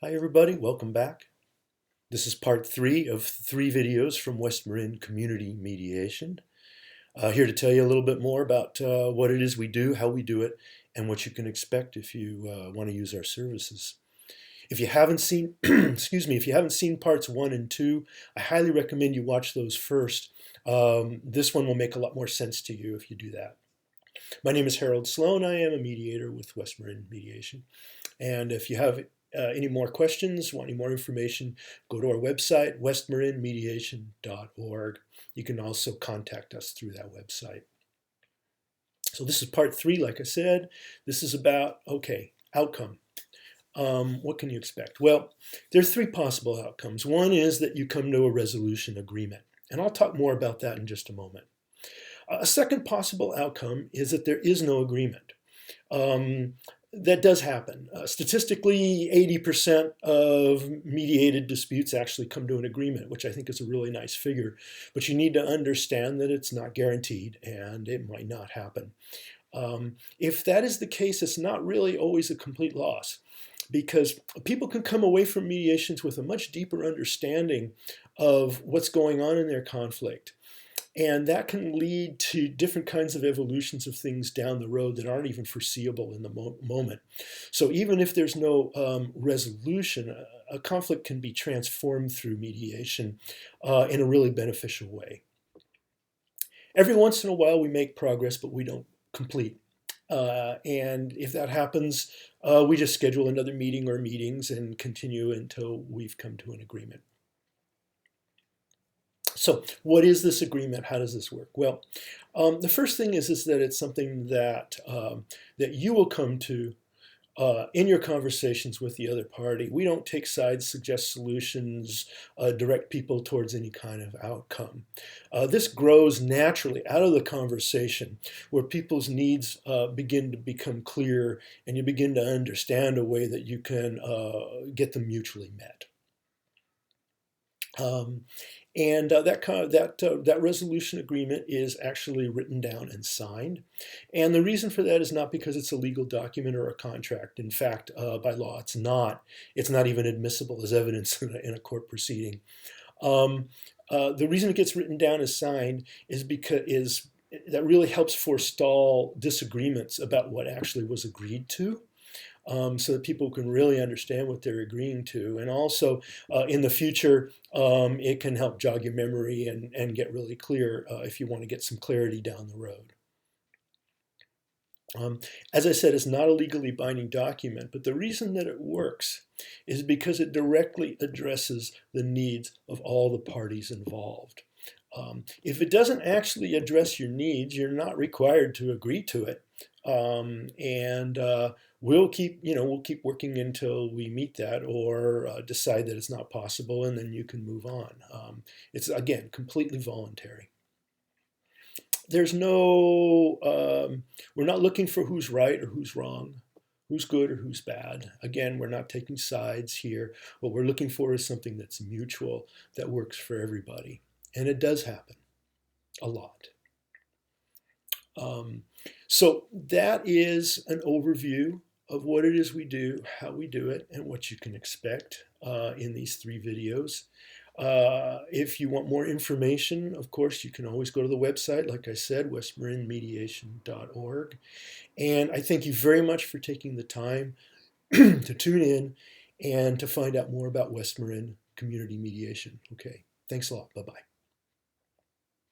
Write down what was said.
Hi everybody, welcome back. This is part 3 of 3 videos from West Marin Community Mediation. Here to tell you a little bit more about what it is we do, how we do it, and what you can expect if you want to use our services. If you haven't seen, if you haven't seen parts 1 and 2, I highly recommend you watch those first. This one will make a lot more sense to you if you do that. My name is Harold Sloan. I am a mediator with West Marin Mediation. And if you have any more questions, want any more information, go to our website, westmarinmediation.org. You can also contact us through that website. So this is part 3, like I said. This is about, outcome. What can you expect? Well, there's 3 possible outcomes. One is that you come to a resolution agreement. And I'll talk more about that in just a moment. A second possible outcome is that there is no agreement. That does happen. Statistically, 80% of mediated disputes actually come to an agreement, which I think is a really nice figure. But you need to understand that it's not guaranteed and it might not happen. If that is the case, it's not really always a complete loss, because people can come away from mediations with a much deeper understanding of what's going on in their conflict. And that can lead to different kinds of evolutions of things down the road that aren't even foreseeable in the moment. So even if there's no resolution, a conflict can be transformed through mediation in a really beneficial way. Every once in a while we make progress, but we don't complete. And if that happens, we just schedule another meeting or meetings and continue until we've come to an agreement. So what is this agreement? How does this work? Well, the first thing is that it's something that, that you will come to in your conversations with the other party. We don't take sides, suggest solutions, direct people towards any kind of outcome. This grows naturally out of the conversation, where people's needs begin to become clear and you begin to understand a way that you can get them mutually met. That resolution agreement is actually written down and signed. And the reason for that is not because it's a legal document or a contract. In fact, by law, it's not. It's not even admissible as evidence in a court proceeding. The reason it gets written down as signed is because that really helps forestall disagreements about what actually was agreed to. So that people can really understand what they're agreeing to. And also, in the future, it can help jog your memory and get really clear if you want to get some clarity down the road. As I said, it's not a legally binding document, but the reason that it works is because it directly addresses the needs of all the parties involved. If it doesn't actually address your needs, you're not required to agree to it. We'll keep working until we meet that or decide that it's not possible, and then you can move on. It's, again, completely voluntary. There's no, we're not looking for who's right or who's wrong, who's good or who's bad. Again, we're not taking sides here. What we're looking for is something that's mutual, that works for everybody. And it does happen a lot. So that is an overview of what it is we do, how we do it, and what you can expect in these 3 videos. If you want more information, of course, you can always go to the website, like I said, westmarinmediation.org. And I thank you very much for taking the time to tune in and to find out more about West Marin Community Mediation. Okay, thanks a lot. Bye-bye.